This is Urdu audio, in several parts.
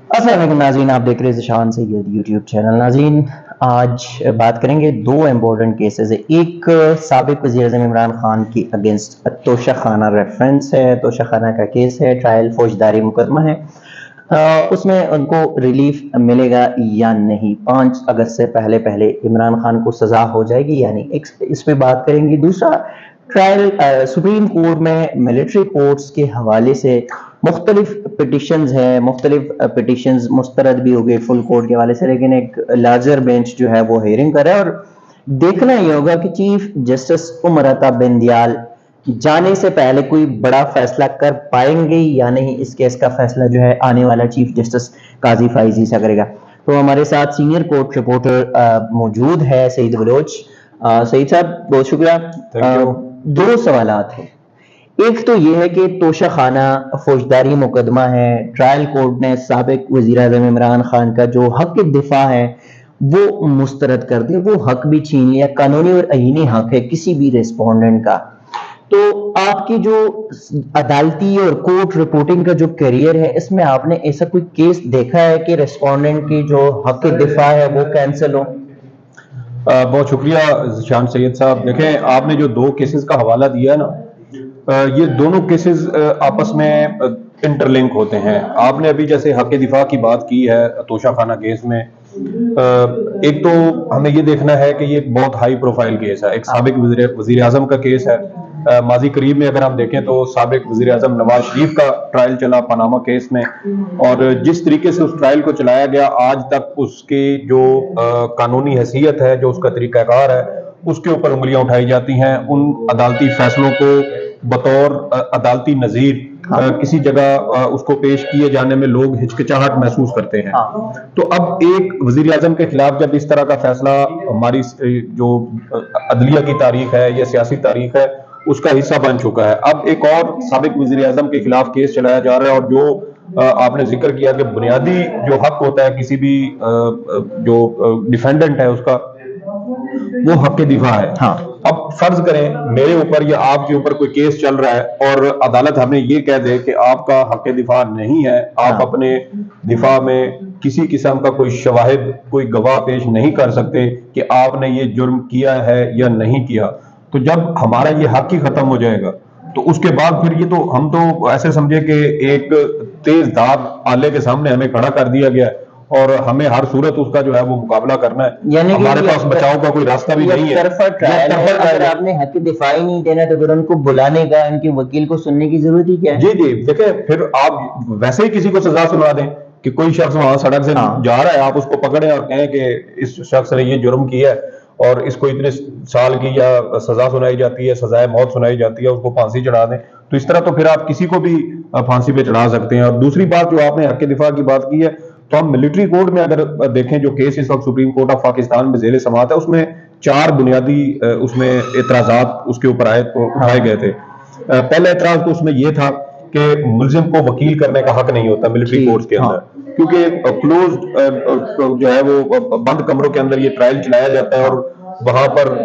السلام علیکم ناظرین، آپ دیکھ رہے ہیں ذیشان سید یوٹیوب چینل۔ ناظرین، آج بات کریں گے دو امپورٹنٹ کیسز ہے۔ ایک سابق وزیر اعظم عمران خان کی اگینسٹ توشہ خانہ ریفرنس ہے، توشہ خانہ کا کیس ہے، ٹرائل فوجداری مقدمہ ہے۔ اس میں ان کو ریلیف ملے گا یا نہیں، 5 اگست سے پہلے عمران خان کو سزا ہو جائے گی یا نہیں، اس پہ بات کریں گے۔ دوسرا، ٹرائل سپریم کورٹ میں ملٹری کورٹس کے حوالے سے مختلف پٹیشنز ہیں، مختلف پٹیشنز مسترد بھی ہو گئی فل کورٹ کے حوالے سے، لیکن ایک لارجر بینچ جو ہے وہ ہیئرنگ کر رہا ہے، اور دیکھنا یہ ہوگا کہ چیف جسٹس عمر عطا بندیال جانے سے پہلے کوئی بڑا فیصلہ کر پائیں گے یا نہیں۔ اس کیس کا فیصلہ جو ہے آنے والا چیف جسٹس قاضی فائزی سے کرے گا۔ تو ہمارے ساتھ سینئر کورٹ رپورٹر موجود ہے سعید بلوچ۔ سعید صاحب بہت شکریہ۔ دو سوالات ہیں۔ ایک تو یہ ہے کہ توشہ خانہ فوجداری مقدمہ ہے، ٹرائل کورٹ نے سابق وزیر اعظم عمران خان کا جو حق دفاع ہے وہ مسترد کر دیا، وہ حق بھی چھین لیا، قانونی اور آئینی حق ہے کسی بھی ریسپونڈنٹ کا۔ تو آپ کی جو عدالتی اور کورٹ رپورٹنگ کا جو کیریئر ہے، اس میں آپ نے ایسا کوئی کیس دیکھا ہے کہ ریسپونڈنٹ کی جو حق دفاع ہے وہ کینسل ہو؟ بہت شکریہ ذیشان سید صاحب۔ دیکھیں، آپ نے جو دو کیسز کا حوالہ دیا ہے نا، یہ دونوں کیسز آپس میں انٹر لنک ہوتے ہیں۔ آپ نے ابھی جیسے حق دفاع کی بات کی ہے توشہ خانہ کیس میں، ایک تو ہمیں یہ دیکھنا ہے کہ یہ ایک بہت ہائی پروفائل کیس ہے، ایک سابق وزیر اعظم کا کیس ہے۔ ماضی قریب میں اگر ہم دیکھیں تو سابق وزیر اعظم نواز شریف کا ٹرائل چلا پاناما کیس میں، اور جس طریقے سے اس ٹرائل کو چلایا گیا، آج تک اس کی جو قانونی حیثیت ہے، جو اس کا طریقہ کار ہے، اس کے اوپر انگلیاں اٹھائی جاتی ہیں۔ ان عدالتی فیصلوں کو بطور عدالتی نظیر کسی جگہ اس کو پیش کیے جانے میں لوگ ہچکچاہٹ محسوس کرتے ہیں۔ تو اب ایک وزیر اعظم کے خلاف جب اس طرح کا فیصلہ ہماری جو عدلیہ کی تاریخ ہے یا سیاسی تاریخ ہے اس کا حصہ بن چکا ہے، اب ایک اور سابق وزیر اعظم کے خلاف کیس چلایا جا رہا ہے، اور جو آپ نے ذکر کیا کہ بنیادی جو حق ہوتا ہے کسی بھی جو ڈیفینڈنٹ ہے اس کا، وہ حق دفاع ہے۔ اب فرض کریں میرے اوپر یا آپ کے اوپر کوئی کیس چل رہا ہے اور عدالت ہمیں یہ کہہ دے کہ آپ کا حق دفاع نہیں ہے، آپ اپنے دفاع میں کسی قسم کا کوئی شواہد، کوئی گواہ پیش نہیں کر سکتے کہ آپ نے یہ جرم کیا ہے یا نہیں کیا، تو جب ہمارا یہ حق ہی ختم ہو جائے گا تو اس کے بعد پھر یہ تو ہم تو ایسے سمجھے کہ ایک تیز دھار آلے کے سامنے ہمیں کھڑا کر دیا گیا ہے اور ہمیں ہر صورت اس کا جو ہے وہ مقابلہ کرنا ہے، یعنی ہمارے پاس بچاؤ کا کوئی راستہ بھی نہیں ہے۔ اگر آپ نے حق دفاع ہی نہیں دینا تو پھر ان کو بلانے کا، ان کے وکیل کو سننے کی ضرورت ہی کیا ہے؟ جی دیکھیں، پھر آپ ویسے ہی کسی کو سزا سنا دیں کہ کوئی شخص وہاں سڑک سے جا رہا ہے، آپ اس کو پکڑیں اور کہیں کہ اس شخص نے یہ جرم کیا ہے اور اس کو اتنے سال کی یا سزا سنائی جاتی ہے، سزائے موت سنائی جاتی ہے، اس کو پھانسی چڑھا دیں، تو اس طرح تو پھر آپ کسی کو بھی پھانسی پہ چڑھا سکتے ہیں۔ اور دوسری بات جو آپ نے حق دفاع کی بات کی ہے، تو ہم ملٹری کورٹ میں اگر دیکھیں جو کیس اس وقت سپریم کورٹ آف پاکستان میں ذیل سماعت ہے، اس میں 4 بنیادی اس میں اعتراضات اس کے اوپر اٹھائے گئے تھے۔ پہلا اعتراض تو اس میں یہ تھا کہ ملزم کو وکیل کرنے کا حق نہیں ہوتا ملٹری کورٹس کے اندر، کیونکہ کلوزڈ جو ہے وہ بند کمروں کے اندر یہ ٹرائل چلایا جاتا ہے، اور وہاں پر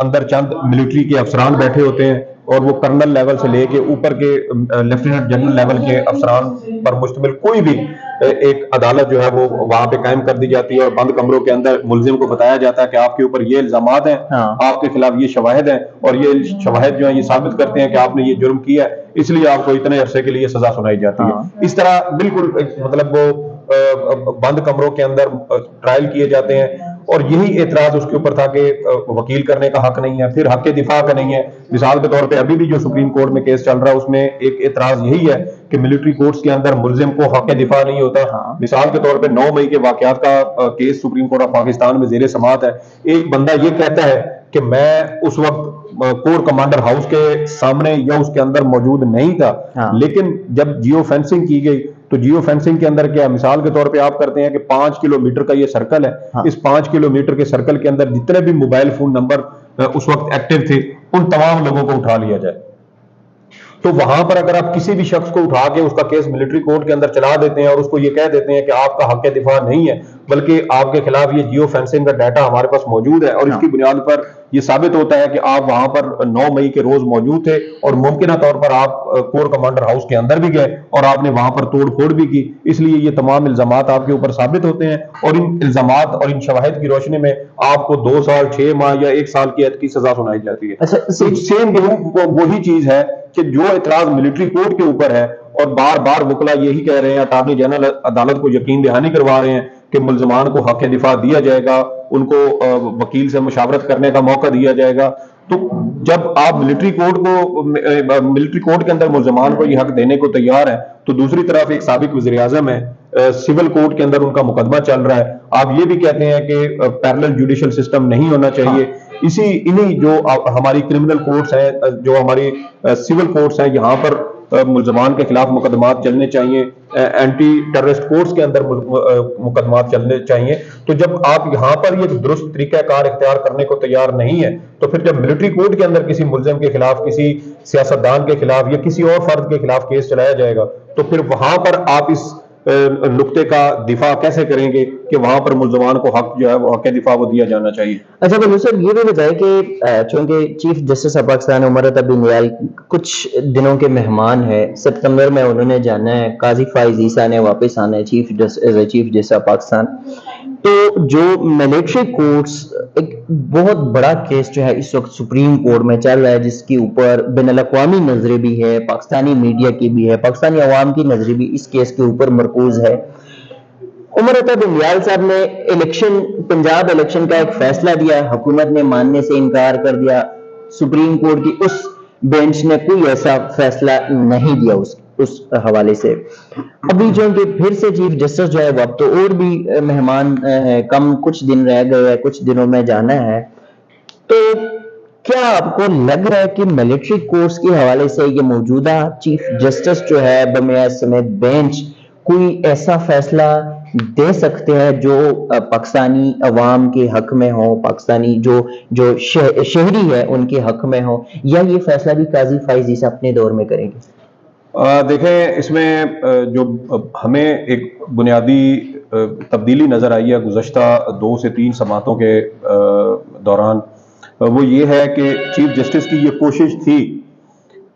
اندر چند ملٹری کے افسران بیٹھے ہوتے ہیں، اور وہ کرنل لیول سے لے کے اوپر کے لیفٹیننٹ جنرل لیول کے افسران پر مشتمل کوئی بھی ایک عدالت جو ہے وہ وہاں پہ قائم کر دی جاتی ہے، اور بند کمروں کے اندر ملزم کو بتایا جاتا ہے کہ آپ کے اوپر یہ الزامات ہیں، آپ کے خلاف یہ شواہد ہیں، اور یہ شواہد جو ہیں یہ ثابت کرتے ہیں کہ آپ نے یہ جرم کیا ہے، اس لیے آپ کو اتنے عرصے کے لیے سزا سنائی جاتی ہے۔ اس طرح بالکل مطلب وہ بند کمروں کے اندر ٹرائل کیے جاتے ہیں، اور یہی اعتراض اس کے اوپر تھا کہ وکیل کرنے کا حق نہیں ہے، پھر حق دفاع کا نہیں ہے۔ مثال کے طور پہ ابھی بھی جو سپریم کورٹ میں کیس چل رہا ہے اس میں ایک اعتراض یہی ہے کہ ملٹری کورٹس کے اندر ملزم کو حق دفاع نہیں ہوتا۔ مثال کے طور پہ 9 مئی کے واقعات کا case supreme court of Pakistan میں زیر سماعت ہے۔ ایک بندہ یہ کہتا ہے کہ میں اس وقت کور کمانڈر ہاؤس کے سامنے یا اس کے اندر موجود نہیں تھا، لیکن جب جیو فینسنگ کی گئی تو جیو فینسنگ کے اندر کیا، مثال کے طور پہ آپ کرتے ہیں کہ 5 کلومیٹر کا یہ سرکل ہے، اس 5 کلومیٹر کے سرکل کے اندر جتنے بھی موبائل فون نمبر اس وقت ایکٹیو تھے ان تمام لوگوں کو اٹھا لیا جائے۔ تو وہاں پر اگر آپ کسی بھی شخص کو اٹھا کے اس کا کیس ملٹری کورٹ کے اندر چلا دیتے ہیں اور اس کو یہ کہہ دیتے ہیں کہ آپ کا حق دفاع نہیں ہے بلکہ آپ کے خلاف یہ جیو فینسنگ کا ڈیٹا ہمارے پاس موجود ہے اور اس کی بنیاد پر یہ ثابت ہوتا ہے کہ آپ وہاں پر 9 مئی کے روز موجود تھے اور ممکنہ طور پر آپ کور کمانڈر ہاؤس کے اندر بھی گئے اور آپ نے وہاں پر توڑ پھوڑ بھی کی، اس لیے یہ تمام الزامات آپ کے اوپر ثابت ہوتے ہیں اور ان الزامات اور ان شواہد کی روشنی میں آپ کو 2 سال 6 ماہ یا 1 سال کی قید کی سزا سنائی جاتی ہے۔ سیم وہی چیز ہے کہ جو اعتراض ملٹری کورٹ کے اوپر ہے اور بار بار وکلا یہی کہہ رہے ہیں، اٹارنی جنرل عدالت کو یقین دہانی کروا رہے ہیں کہ ملزمان کو حق دفاع دیا جائے گا، ان کو وکیل سے مشاورت کرنے کا موقع دیا جائے گا، تو جب آپ ملٹری کورٹ کے اندر ملزمان کو یہ حق دینے کو تیار ہیں تو دوسری طرف ایک سابق وزیر اعظم ہے، سول کورٹ کے اندر ان کا مقدمہ چل رہا ہے، آپ یہ بھی کہتے ہیں کہ پیرلل جوڈیشل سسٹم نہیں ہونا چاہیے۔ انہی جو ہماری کرمنل کورٹس ہیں، جو ہماری سول کورٹس ہیں، یہاں پر ملزمان کے خلاف مقدمات چلنے چاہیے، اینٹی ٹیررسٹ کورٹس کے اندر مقدمات چلنے چاہیے۔ تو جب آپ یہاں پر یہ درست طریقہ کار اختیار کرنے کو تیار نہیں ہے تو پھر جب ملٹری کورٹ کے اندر کسی ملزم کے خلاف، کسی سیاستدان کے خلاف یا کسی اور فرد کے خلاف کیس چلایا جائے گا تو پھر وہاں پر آپ اس نقطے کا دفاع کیسے کریں گے کہ وہاں پر ملزمان کو حق جو ہے وہ حق دفاع وہ دیا جانا چاہیے۔ اچھا بلو صاحب، یہ بھی بتائیں کہ چونکہ chief justice of Pakistan Umar Ata بن نیال کچھ دنوں کے مہمان ہے، سپتمبر میں انہوں نے جانا ہے، قاضی فائز عیسیٰ نے واپس آنا ہے چیف جسٹس آف پاکستان۔ تو جو ملٹری کورٹس، ایک بہت بڑا کیس جو ہے اس وقت سپریم کورٹ میں چل رہا ہے، جس کے اوپر بین الاقوامی نظریں بھی ہے، پاکستانی میڈیا کی بھی ہے، پاکستانی عوام کی نظریں بھی اس کیس کے اوپر مرکوز ہے۔ عمر عطا بن نیال صاحب نے پنجاب الیکشن کا ایک فیصلہ دیا، حکومت نے ماننے سے انکار کر دیا، سپریم کورٹ کی اس بینچ نے کوئی ایسا فیصلہ نہیں دیا اس حوالے سے۔ ابھی جو کہ پھر سے چیف جسٹس جو ہے وہ اب تو اور بھی مہمان کم کچھ دن رہ گئے ہیں، کچھ دنوں میں جانا ہے، تو کیا آپ کو لگ رہا ہے کہ ملٹری کورٹس کے حوالے سے یہ موجودہ چیف جسٹس جو ہے بمیاس سمیت بینچ کوئی ایسا فیصلہ دے سکتے ہیں جو پاکستانی عوام کے حق میں ہو، پاکستانی جو شہری ہے ان کے حق میں ہو، یا یہ فیصلہ بھی قاضی فائز عیسیٰ اپنے دور میں کریں گے؟ دیکھیں، اس میں جو ہمیں ایک بنیادی تبدیلی نظر آئی ہے گزشتہ 2 سے 3 سماعتوں کے دوران، وہ یہ ہے کہ چیف جسٹس کی یہ کوشش تھی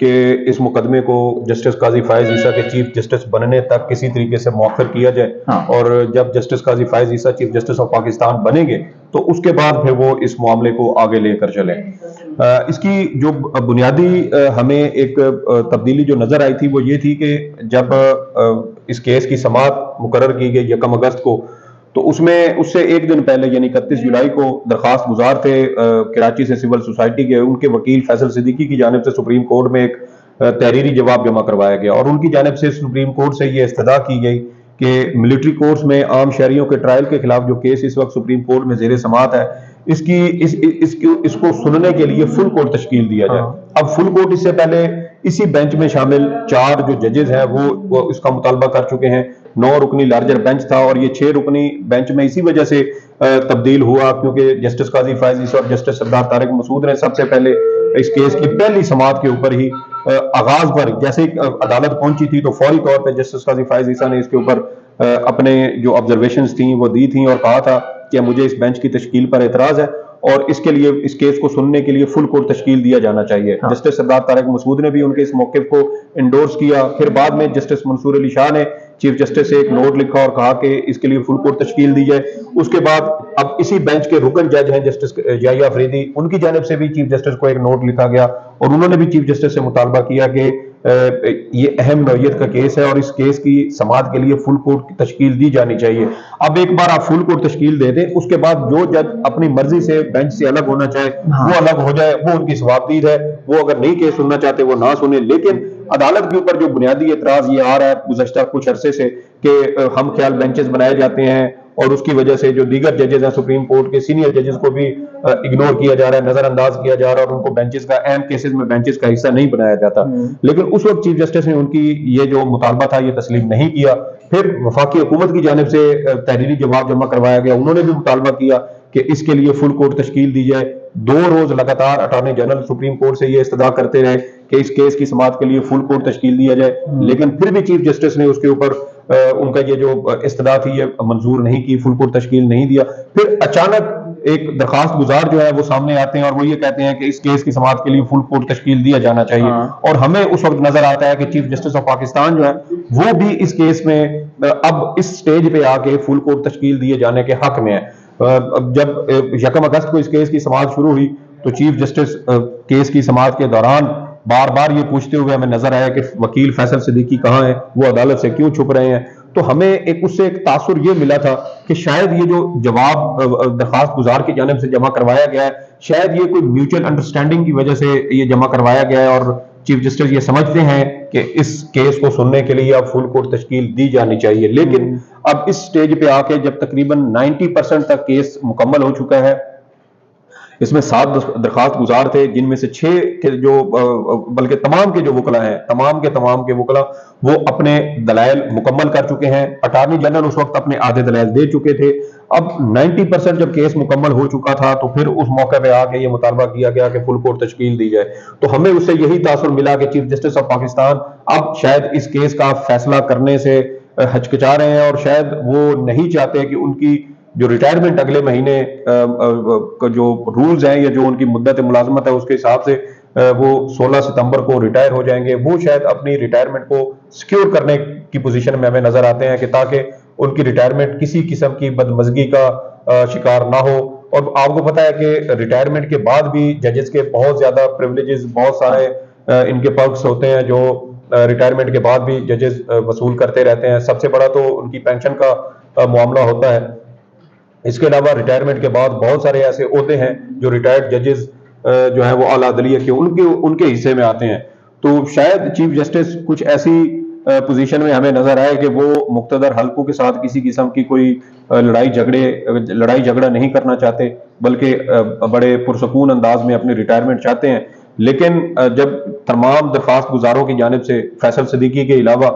کہ اس مقدمے کو جسٹس قاضی فائز عیسیٰ کے چیف جسٹس بننے تک کسی طریقے سے مؤخر کیا جائے، اور جب justice Qazi Faez Isa chief justice of Pakistan بنیں گے تو اس کے بعد پھر وہ اس معاملے کو آگے لے کر چلیں۔ اس کی جو بنیادی ہمیں ایک تبدیلی جو نظر آئی تھی وہ یہ تھی کہ جب اس کیس کی سماعت مقرر کی گئی 1 اگست کو، تو اس سے ایک دن پہلے یعنی 31 جولائی کو درخواست گزار تھے کراچی سے سول سوسائٹی کے، ان کے وکیل فیصل صدیقی کی جانب سے سپریم کورٹ میں ایک تحریری جواب جمع کروایا گیا، اور ان کی جانب سے سپریم کورٹ سے یہ استدعا کی گئی کہ ملٹری کورٹس میں عام شہریوں کے ٹرائل کے خلاف جو کیس اس وقت سپریم کورٹ میں زیر سماعت ہے، اس کو سننے کے لیے فل کورٹ تشکیل دیا جائے۔ اب فل کورٹ اس سے پہلے اسی بینچ میں شامل 4 جو ججز ہیں وہ اس کا مطالبہ کر چکے ہیں۔ 9 رکنی لارجر بینچ تھا اور یہ 6 رکنی بینچ میں اسی وجہ سے تبدیل ہوا کیونکہ جسٹس قاضی فائز عیسیٰ اور جسٹس سردار طارق مسعود نے سب سے پہلے اس کیس کی پہلی سماعت کے اوپر ہی آغاز پر جیسے عدالت پہنچی تھی تو فوری طور پہ جسٹس قاضی فائز عیسیٰ نے اس کے اوپر اپنے جو آبزرویشنز تھیں وہ دی تھیں اور کہا تھا کہ مجھے اس بینچ کی تشکیل پر اعتراض ہے اور اس کے لیے اس کیس کو سننے کے لیے فل کورٹ تشکیل دیا جانا چاہیے۔ جسٹس سردار طارق مسعود نے بھی ان کے اس موقف کو انڈورس کیا۔ پھر بعد میں جسٹس منصور علی شاہ نے چیف جسٹس سے ایک نوٹ لکھا اور کہا کہ اس کے لیے فل کورٹ تشکیل دی جائے۔ اس کے بعد اب اسی بینچ کے رکن جج ہیں جسٹس یحییٰ فریدی، ان کی جانب سے بھی چیف جسٹس کو ایک نوٹ لکھا گیا اور انہوں نے بھی چیف جسٹس سے مطالبہ کیا کہ یہ اہم نوعیت کا کیس ہے اور اس کیس کی سماعت کے لیے فل کورٹ کی تشکیل دی جانی چاہیے۔ اب ایک بار آپ فل کورٹ تشکیل دے دیں، اس کے بعد جو جج اپنی مرضی سے بینچ سے الگ ہونا چاہے وہ الگ ہو جائے، وہ ان کی ثوابدید ہے، وہ اگر نہیں کیس سننا چاہتے وہ نہ سنیں۔ لیکن عدالت کے اوپر جو بنیادی اعتراض یہ آ رہا ہے گزشتہ کچھ عرصے سے کہ ہم خیال بینچز بنائے جاتے ہیں اور اس کی وجہ سے جو دیگر ججز ہیں سپریم کورٹ کے سینئر ججز کو بھی اگنور کیا جا رہا ہے، نظر انداز کیا جا رہا ہے اور ان کو بینچز کا اہم کیسز میں بینچز کا حصہ نہیں بنایا جاتا۔ لیکن اس وقت چیف جسٹس نے ان کی یہ جو مطالبہ تھا یہ تسلیم نہیں کیا۔ پھر وفاقی حکومت کی جانب سے تحریری جواب جمع کروایا گیا، انہوں نے بھی مطالبہ کیا کہ اس کے لیے فل کورٹ تشکیل دی جائے۔ 2 روز لگاتار اٹارنی جنرل سپریم کورٹ سے یہ استدعا کرتے رہے کہ اس کیس کی سماعت کے لیے فل کورٹ تشکیل دیا جائے، لیکن پھر بھی چیف جسٹس نے اس کے اوپر ان کا یہ جو استدعا تھی یہ منظور نہیں کی، فل کورٹ تشکیل نہیں دیا۔ پھر اچانک ایک درخواست گزار جو ہے وہ سامنے آتے ہیں اور وہ یہ کہتے ہیں کہ اس کیس کی سماعت کے لیے فل کورٹ تشکیل دیا جانا چاہیے، اور ہمیں اس وقت نظر آتا ہے کہ چیف جسٹس آف پاکستان جو ہے وہ بھی اس کیس میں اب اس سٹیج پہ آ کے فل کورٹ تشکیل دیے جانے کے حق میں ہے۔ جب 1 اگست کو اس کیس کی سماعت شروع ہوئی تو چیف جسٹس کیس کی سماعت کے دوران بار بار یہ پوچھتے ہوئے ہمیں نظر آیا کہ وکیل فیصل صدیقی کہاں ہیں، وہ عدالت سے کیوں چھپ رہے ہیں۔ تو ہمیں اس سے ایک تاثر یہ ملا تھا کہ شاید یہ جو جواب درخواست گزار کی جانب سے جمع کروایا گیا ہے، شاید یہ کوئی میوچل انڈرسٹینڈنگ کی وجہ سے یہ جمع کروایا گیا ہے، اور چیف جسٹس یہ سمجھتے ہیں کہ اس کیس کو سننے کے لیے اب فل کورٹ تشکیل دی جانی چاہیے۔ لیکن اب اس سٹیج پہ آ کے جب تقریباً 90% تک کیس مکمل ہو چکا ہے، اس میں 7 درخواست گزار تھے جن میں سے 6 کے جو بلکہ تمام کے جو وکلا ہیں، تمام کے وکلا وہ اپنے دلائل مکمل کر چکے ہیں، اٹارنی جنرل اس وقت اپنے آدھے دلائل دے چکے تھے۔ اب 90% جب کیس مکمل ہو چکا تھا تو پھر اس موقع پہ آ کے یہ مطالبہ کیا گیا کہ فل کورٹ تشکیل دی جائے۔ تو ہمیں اس سے یہی تاثر ملا کہ چیف جسٹس آف پاکستان اب شاید اس کیس کا فیصلہ کرنے سے ہچکچا رہے ہیں، اور شاید وہ نہیں چاہتے کہ ان کی جو ریٹائرمنٹ اگلے مہینے جو رولز ہیں یا جو ان کی مدت ملازمت ہے اس کے حساب سے وہ 16 ستمبر کو ریٹائر ہو جائیں گے، وہ شاید اپنی ریٹائرمنٹ کو سیکیور کرنے کی پوزیشن میں ہمیں نظر آتے ہیں کہ تاکہ ان کی ریٹائرمنٹ کسی قسم کی بدمزگی کا شکار نہ ہو۔ اور آپ کو پتا ہے کہ ریٹائرمنٹ کے بعد بھی ججز کے بہت زیادہ پریویلیجز، بہت سارے ان کے پرکس ہوتے ہیں جو ریٹائرمنٹ کے بعد بھی ججز وصول کرتے رہتے ہیں۔ سب سے بڑا تو ان کی پینشن کا معاملہ ہوتا ہے۔ اس کے علاوہ ریٹائرمنٹ کے بعد بہت سارے ایسے عہدے ہیں جو ریٹائرڈ ججز جو ہیں وہ اعلیٰ عدلیہ کے ان کے حصے میں آتے ہیں۔ تو شاید چیف جسٹس کچھ ایسی پوزیشن میں ہمیں نظر آئے کہ وہ مقتدر حلقوں کے ساتھ کسی قسم کی کوئی لڑائی جھگڑا نہیں کرنا چاہتے، بلکہ بڑے پرسکون انداز میں اپنی ریٹائرمنٹ چاہتے ہیں۔ لیکن جب تمام درخواست گزاروں کی جانب سے فیصل صدیقی کے علاوہ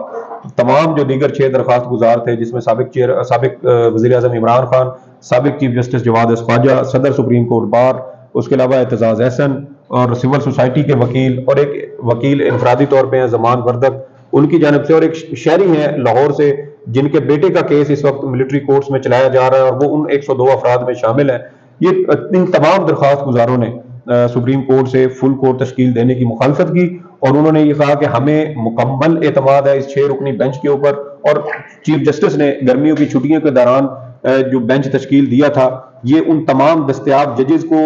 تمام جو دیگر 6 درخواست گزار تھے، جس میں سابق وزیر اعظم عمران خان، سابق چیف جسٹس جواد خواجہ، صدر سپریم کورٹ بار، اس کے علاوہ اعتزاز احسن اور سول سوسائٹی کے وکیل، اور ایک وکیل انفرادی طور پہ ہیں زمان وردک، ان کی جانب سے، اور ایک شہری ہیں لاہور سے جن کے بیٹے کا کیس اس وقت ملٹری کورٹس میں چلایا جا رہا ہے اور وہ ان 102 افراد میں شامل ہیں۔ یہ ان تمام درخواست گزاروں نے سپریم کورٹ سے فل کورٹ تشکیل دینے کی مخالفت کی، اور انہوں نے یہ کہا کہ ہمیں مکمل اعتماد ہے اس 6 رکنی بینچ کے اوپر، اور چیف جسٹس نے گرمیوں کی چھٹیوں کے دوران جو بینچ تشکیل دیا تھا یہ ان تمام دستیاب ججز کو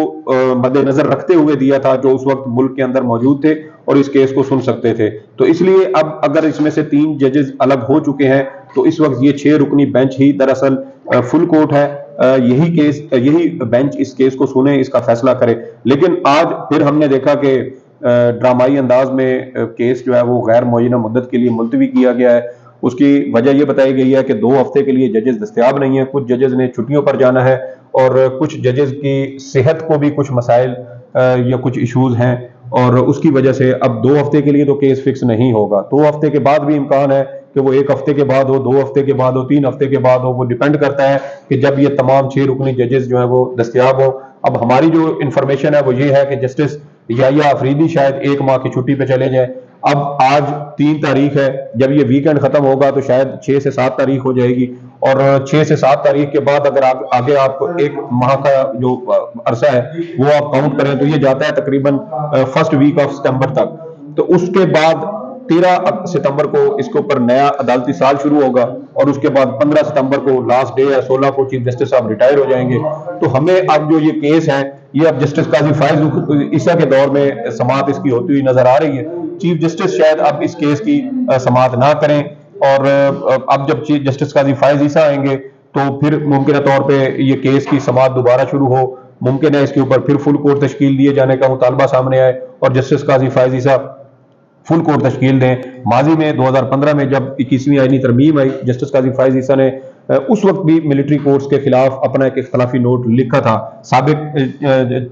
مد نظر رکھتے ہوئے دیا تھا جو اس وقت ملک کے اندر موجود تھے اور اس کیس کو سن سکتے تھے۔ تو اس لیے اب اگر اس میں سے 3 ججز الگ ہو چکے ہیں تو اس وقت یہ 6 رکنی بینچ ہی دراصل فل کورٹ ہے، یہی بینچ اس کیس کو سنے، اس کا فیصلہ کرے۔ لیکن آج پھر ہم نے دیکھا کہ ڈرامائی انداز میں کیس جو ہے وہ غیر معینہ مدت کے لیے ملتوی کیا گیا ہے۔ اس کی وجہ یہ بتائی گئی ہے کہ 2 ہفتے کے لیے ججز دستیاب نہیں ہیں، کچھ ججز نے چھٹیوں پر جانا ہے، اور کچھ ججز کی صحت کو بھی کچھ مسائل یا کچھ ایشوز ہیں، اور اس کی وجہ سے اب 2 ہفتے کے لیے تو کیس فکس نہیں ہوگا۔ 2 ہفتے کے بعد بھی امکان ہے کہ وہ 1 ہفتے کے بعد ہو، 2 ہفتے کے بعد ہو، 3 ہفتے کے بعد ہو، وہ ڈیپینڈ کرتا ہے کہ جب یہ تمام 6 رکنی ججز جو ہیں وہ دستیاب ہو۔ اب ہماری جو انفارمیشن ہے وہ یہ ہے کہ جسٹس یحییٰ آفریدی شاید 1 ماہ کی چھٹی پہ چلے جائیں۔ اب آج 3 تاریخ ہے، جب یہ ویکینڈ ختم ہوگا تو شاید 6 سے 7 تاریخ ہو جائے گی، اور 6 سے 7 تاریخ کے بعد اگر آگے آپ 1 ماہ کا جو عرصہ ہے وہ آپ کاؤنٹ کریں تو یہ جاتا ہے تقریباً فرسٹ ویک آف ستمبر تک۔ تو اس کے بعد 13 ستمبر کو اس کے اوپر نیا عدالتی سال شروع ہوگا، اور اس کے بعد 15 ستمبر کو لاسٹ ڈے ہے، 16 کو چیف جسٹس صاحب ریٹائر ہو جائیں گے۔ تو ہمیں اب جو یہ کیس ہے یہ اب جسٹس قاضی فائز عیسیٰ کے دور میں سماعت اس کی ہوتی ہوئی نظر آ رہی ہے۔ چیف جسٹس شاید اب اس کیس کی سماعت نہ کریں، اور اب جب چیف جسٹس قاضی فائز عیسیٰ آئیں گے تو پھر ممکنہ طور پہ یہ کیس کی سماعت دوبارہ شروع ہو، ممکن ہے اس کے اوپر پھر فل کورٹ تشکیل دیے جانے کا مطالبہ سامنے آئے اور جسٹس قاضی فائز عیسیٰ فل کورٹ تشکیل دیں۔ ماضی میں 2015 میں جب 21ویں آئینی ترمیم آئی، جسٹس قاضی فائز عیسیٰ نے اس وقت بھی ملٹری کورٹس کے خلاف اپنا ایک اختلافی نوٹ لکھا تھا۔ سابق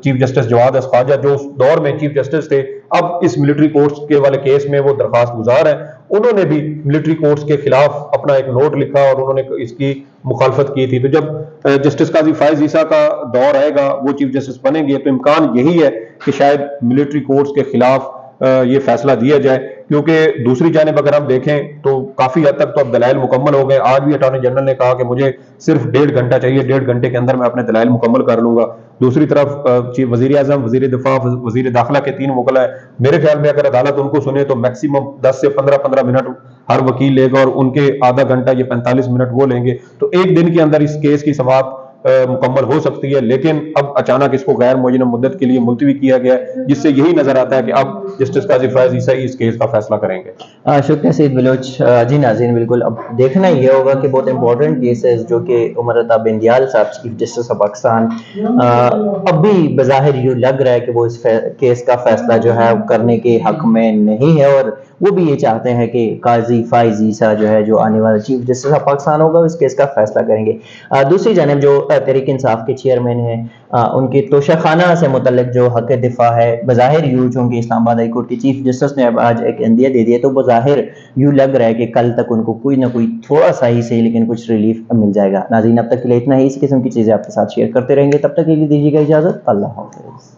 چیف جسٹس جواد خواجہ جو اس دور میں چیف جسٹس تھے، اب اس ملٹری کورٹس کے والے کیس میں وہ درخواست گزار ہیں، انہوں نے بھی ملٹری کورٹس کے خلاف اپنا ایک نوٹ لکھا اور انہوں نے اس کی مخالفت کی تھی۔ تو جب جسٹس قاضی فائز عیسیٰ کا دور آئے گا، وہ چیف جسٹس بنیں گے، تو امکان یہی ہے کہ شاید ملٹری کورٹس کے خلاف یہ فیصلہ دیا جائے۔ کیونکہ دوسری جانب اگر ہم دیکھیں تو کافی حد تک تو اب دلائل مکمل ہو گئے. آج بھی اٹارنی جنرل نے کہا کہ مجھے صرف 1.5 گھنٹہ چاہیے, 1.5 گھنٹے کے اندر میں اپنے دلائل مکمل کر لوں گا. دوسری طرف وزیر اعظم, وزیر دفاع, وزیر داخلہ کے 3 وکلا ہیں. میرے خیال میں اگر عدالت ان کو سنے تو میکسیمم 10 سے 15 منٹ ہر وکیل لے گا, اور ان کے آدھا گھنٹہ یا 45 منٹ وہ لیں گے, تو ایک دن کے اندر اس کیس کی سماعت مکمل ہو سکتی ہے. لیکن اب اچانک اس کو غیر معینہ مدت کے لیے ملتوی کیا گیا ہے, جس سے یہی نظر آتا ہے کہ اب جسٹس قاضی فیاض عیسائی اس کیس کا فیصلہ کریں گے. شکریہ سید بلوچ. جی ناظرین, بالکل اب دیکھنا یہ ہوگا کہ بہت امپورٹنٹ کیسز جو کہ عمر عطا بندیال صاحب چیف جسٹس آف پاکستان, اب بھی بظاہر یوں لگ رہا ہے کہ وہ اس کیس کا فیصلہ جو ہے کرنے کے حق میں نہیں ہے, اور وہ بھی یہ چاہتے ہیں کہ قاضی فائز عیسیٰ جو ہے, جو آنے والا چیف جسٹس آف پاکستان ہوگا, اس کیس کا فیصلہ کریں گے. دوسری جانب جو تحریک انصاف کے چیئرمین ہیں, ان کی توشہ خانہ سے متعلق جو حق دفاع ہے, بظاہر یوں چونکہ اسلام آباد ہائی کورٹ کے چیف جسٹس نے اب آج ایک عندیہ دے دیا, تو بظاہر یوں لگ رہا ہے کہ کل تک ان کو کوئی نہ کوئی تھوڑا سا ہی صحیح لیکن کچھ ریلیف مل جائے گا. ناظرین, اب تک کے لیے اتنا ہی. اس قسم کی چیزیں آپ کے ساتھ شیئر کرتے رہیں گے, تب تک کے لیے دیجیے گا اجازت. اللہ حافظ.